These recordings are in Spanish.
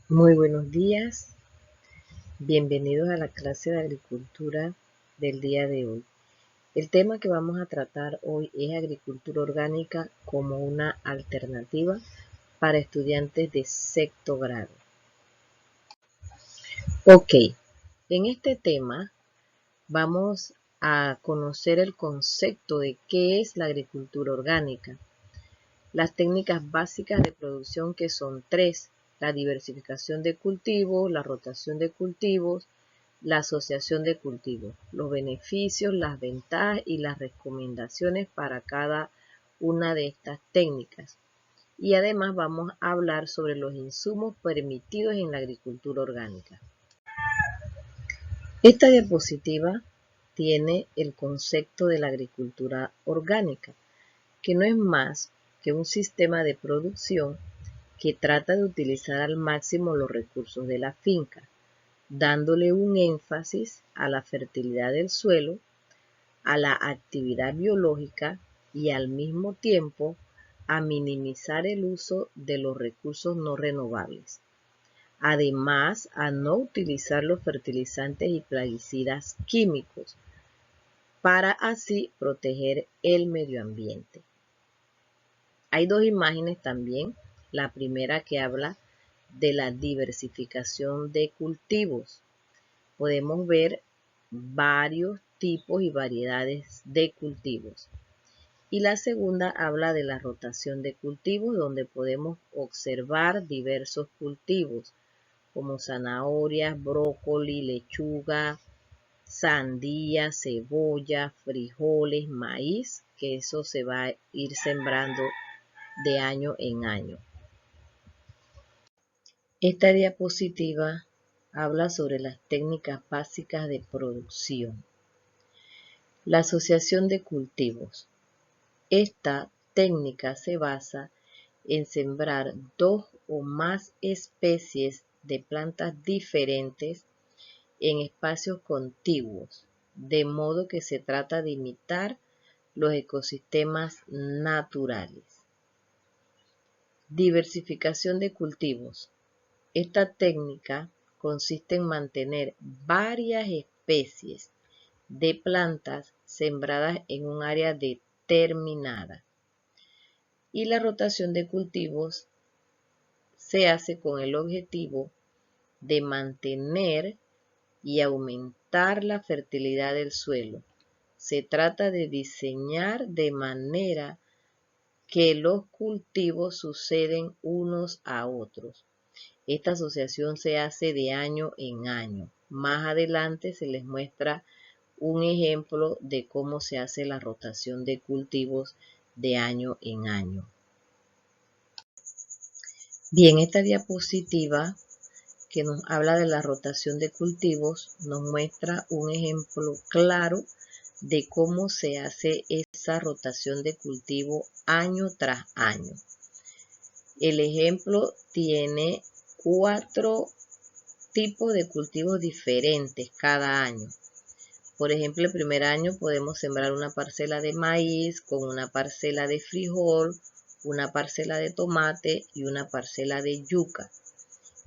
Muy buenos días, bienvenidos a la clase de agricultura del día de hoy. El tema que vamos a tratar hoy es agricultura orgánica como una alternativa para estudiantes de sexto grado. Ok, en este tema vamos a conocer el concepto de qué es la agricultura orgánica, las técnicas básicas de producción que son tres: la diversificación de cultivos, la rotación de cultivos, la asociación de cultivos, los beneficios, las ventajas y las recomendaciones para cada una de estas técnicas. Y además vamos a hablar sobre los insumos permitidos en la agricultura orgánica. Esta diapositiva tiene el concepto de la agricultura orgánica, que no es más que un sistema de producción que trata de utilizar al máximo los recursos de la finca, dándole un énfasis a la fertilidad del suelo, a la actividad biológica y al mismo tiempo a minimizar el uso de los recursos no renovables. Además, a no utilizar los fertilizantes y plaguicidas químicos para así proteger el medio ambiente. Hay dos imágenes también. La primera que habla de la diversificación de cultivos. Podemos ver varios tipos y variedades de cultivos. Y la segunda habla de la rotación de cultivos, donde podemos observar diversos cultivos como zanahorias, brócoli, lechuga, sandía, cebolla, frijoles, maíz, que eso se va a ir sembrando de año en año. Esta diapositiva habla sobre las técnicas básicas de producción. La asociación de cultivos. Esta técnica se basa en sembrar dos o más especies de plantas diferentes en espacios contiguos, de modo que se trata de imitar los ecosistemas naturales. Diversificación de cultivos. Esta técnica consiste en mantener varias especies de plantas sembradas en un área determinada. Y la rotación de cultivos se hace con el objetivo de mantener y aumentar la fertilidad del suelo. Se trata de diseñar de manera que los cultivos suceden unos a otros. Esta asociación se hace de año en año. Más adelante se les muestra un ejemplo de cómo se hace la rotación de cultivos de año en año. Bien, esta diapositiva que nos habla de la rotación de cultivos nos muestra un ejemplo claro de cómo se hace esa rotación de cultivo año tras año. El ejemplo tiene 4 tipos de cultivos diferentes cada año. Por ejemplo, el primer año podemos sembrar una parcela de maíz con una parcela de frijol, una parcela de tomate y una parcela de yuca.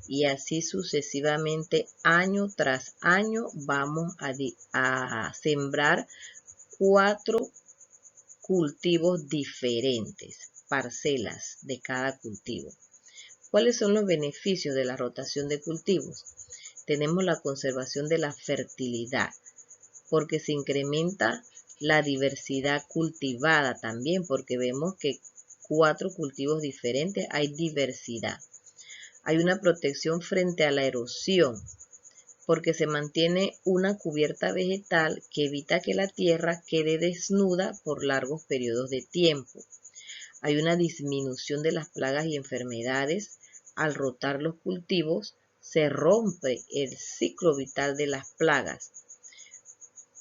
Y así sucesivamente, año tras año, vamos a sembrar 4 cultivos diferentes, parcelas de cada cultivo. ¿Cuáles son los beneficios de la rotación de cultivos? Tenemos la conservación de la fertilidad, porque se incrementa la diversidad cultivada también, porque vemos que 4 cultivos diferentes, hay diversidad. Hay una protección frente a la erosión, porque se mantiene una cubierta vegetal que evita que la tierra quede desnuda por largos periodos de tiempo. Hay una disminución de las plagas y enfermedades. Al rotar los cultivos, se rompe el ciclo vital de las plagas,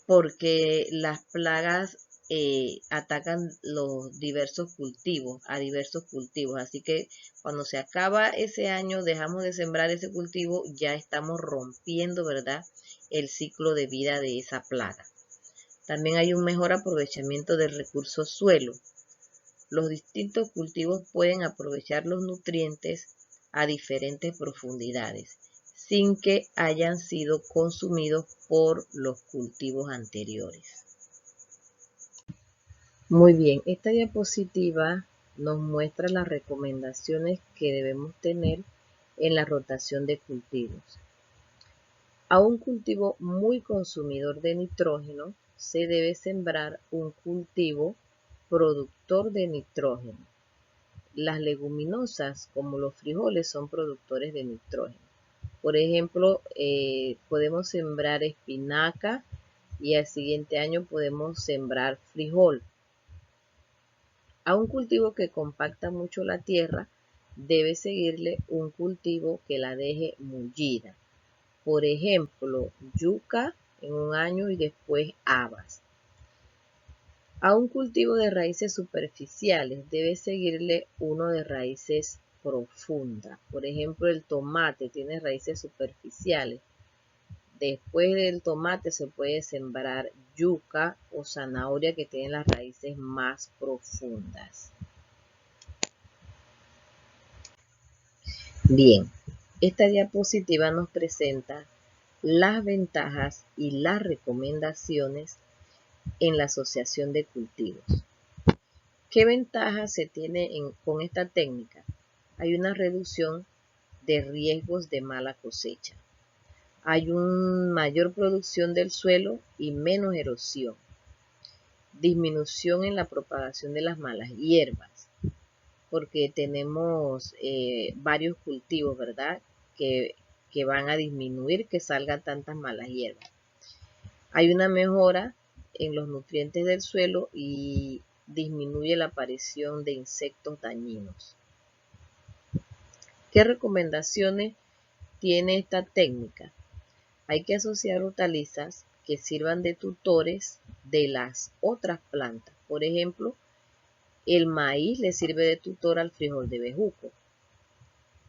porque las plagas atacan los diversos cultivos, así que cuando se acaba ese año, dejamos de sembrar ese cultivo, ya estamos rompiendo, ¿verdad?, el ciclo de vida de esa plaga. También hay un mejor aprovechamiento del recurso suelo. Los distintos cultivos pueden aprovechar los nutrientes a diferentes profundidades, sin que hayan sido consumidos por los cultivos anteriores. Muy bien, esta diapositiva nos muestra las recomendaciones que debemos tener en la rotación de cultivos. A un cultivo muy consumidor de nitrógeno se debe sembrar un cultivo productor de nitrógeno. Las leguminosas, como los frijoles, son productores de nitrógeno. Por ejemplo, podemos sembrar espinaca y al siguiente año podemos sembrar frijol. A un cultivo que compacta mucho la tierra, debe seguirle un cultivo que la deje mullida. Por ejemplo, yuca en un año y después habas. A un cultivo de raíces superficiales debe seguirle uno de raíces profundas. Por ejemplo, el tomate tiene raíces superficiales. Después del tomate se puede sembrar yuca o zanahoria que tienen las raíces más profundas. Bien, esta diapositiva nos presenta las ventajas y las recomendaciones en la asociación de cultivos. ¿Qué ventajas se tiene con esta técnica? Hay una reducción de riesgos de mala cosecha. Hay una mayor producción del suelo y menos erosión. Disminución en la propagación de las malas hierbas, porque tenemos varios cultivos, ¿verdad? Que van a disminuir que salgan tantas malas hierbas. Hay una mejora en los nutrientes del suelo y disminuye la aparición de insectos dañinos. ¿Qué recomendaciones tiene esta técnica? Hay que asociar hortalizas que sirvan de tutores de las otras plantas. Por ejemplo, el maíz le sirve de tutor al frijol de bejuco.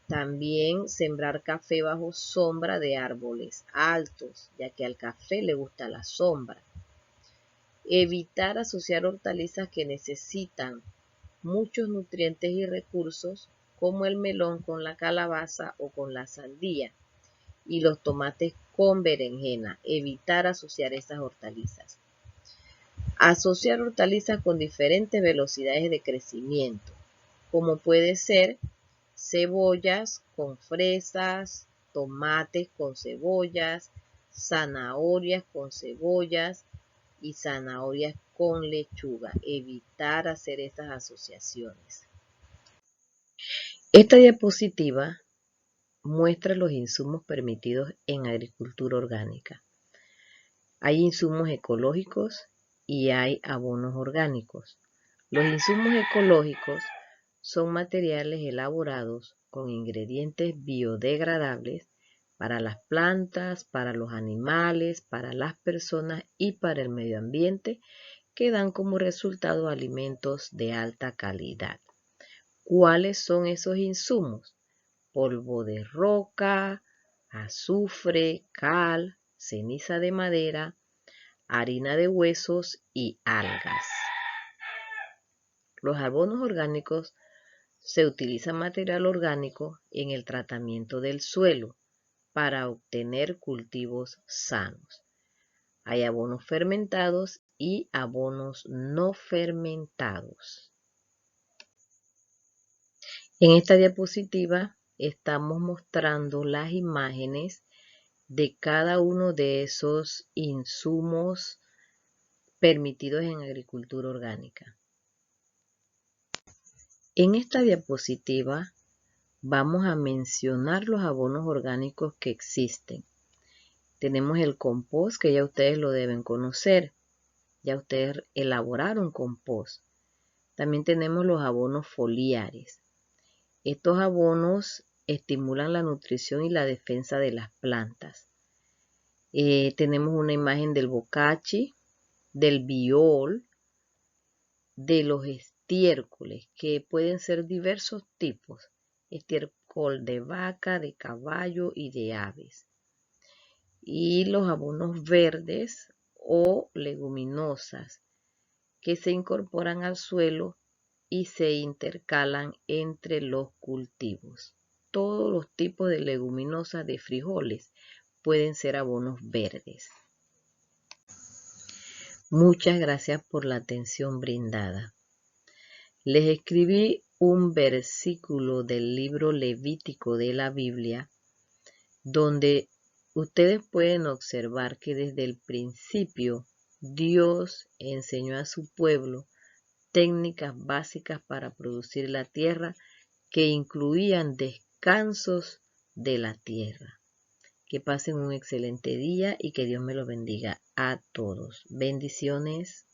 También sembrar café bajo sombra de árboles altos, ya que al café le gusta la sombra. Evitar asociar hortalizas que necesitan muchos nutrientes y recursos, como el melón con la calabaza o con la sandía, y los tomates con berenjena. Evitar asociar esas hortalizas. Asociar hortalizas con diferentes velocidades de crecimiento, como puede ser cebollas con fresas, tomates con cebollas, zanahorias con cebollas y zanahorias con lechuga. Evitar hacer esas asociaciones. Esta diapositiva muestra los insumos permitidos en agricultura orgánica. Hay insumos ecológicos y hay abonos orgánicos. Los insumos ecológicos son materiales elaborados con ingredientes biodegradables para las plantas, para los animales, para las personas y para el medio ambiente, que dan como resultado alimentos de alta calidad. ¿Cuáles son esos insumos? Polvo de roca, azufre, cal, ceniza de madera, harina de huesos y algas. Los abonos orgánicos se utiliza material orgánico en el tratamiento del suelo para obtener cultivos sanos. Hay abonos fermentados y abonos no fermentados. En esta diapositiva estamos mostrando las imágenes de cada uno de esos insumos permitidos en agricultura orgánica. En esta diapositiva vamos a mencionar los abonos orgánicos que existen. Tenemos el compost, que ya ustedes lo deben conocer. Ya ustedes elaboraron compost. También tenemos los abonos foliares. Estos abonos estimulan la nutrición y la defensa de las plantas. Tenemos una imagen del bocachi, del biol, de los estiércoles, que pueden ser diversos tipos. Estiércol de vaca, de caballo y de aves. Y los abonos verdes o leguminosas, que se incorporan al suelo y se intercalan entre los cultivos. todos los tipos de leguminosas de frijoles pueden ser abonos verdes. Muchas gracias por la atención brindada. Les escribí un versículo del libro Levítico de la Biblia, donde ustedes pueden observar que desde el principio Dios enseñó a su pueblo técnicas básicas para producir la tierra que incluían descansos de la tierra. Que pasen un excelente día y que Dios me los bendiga a todos. Bendiciones.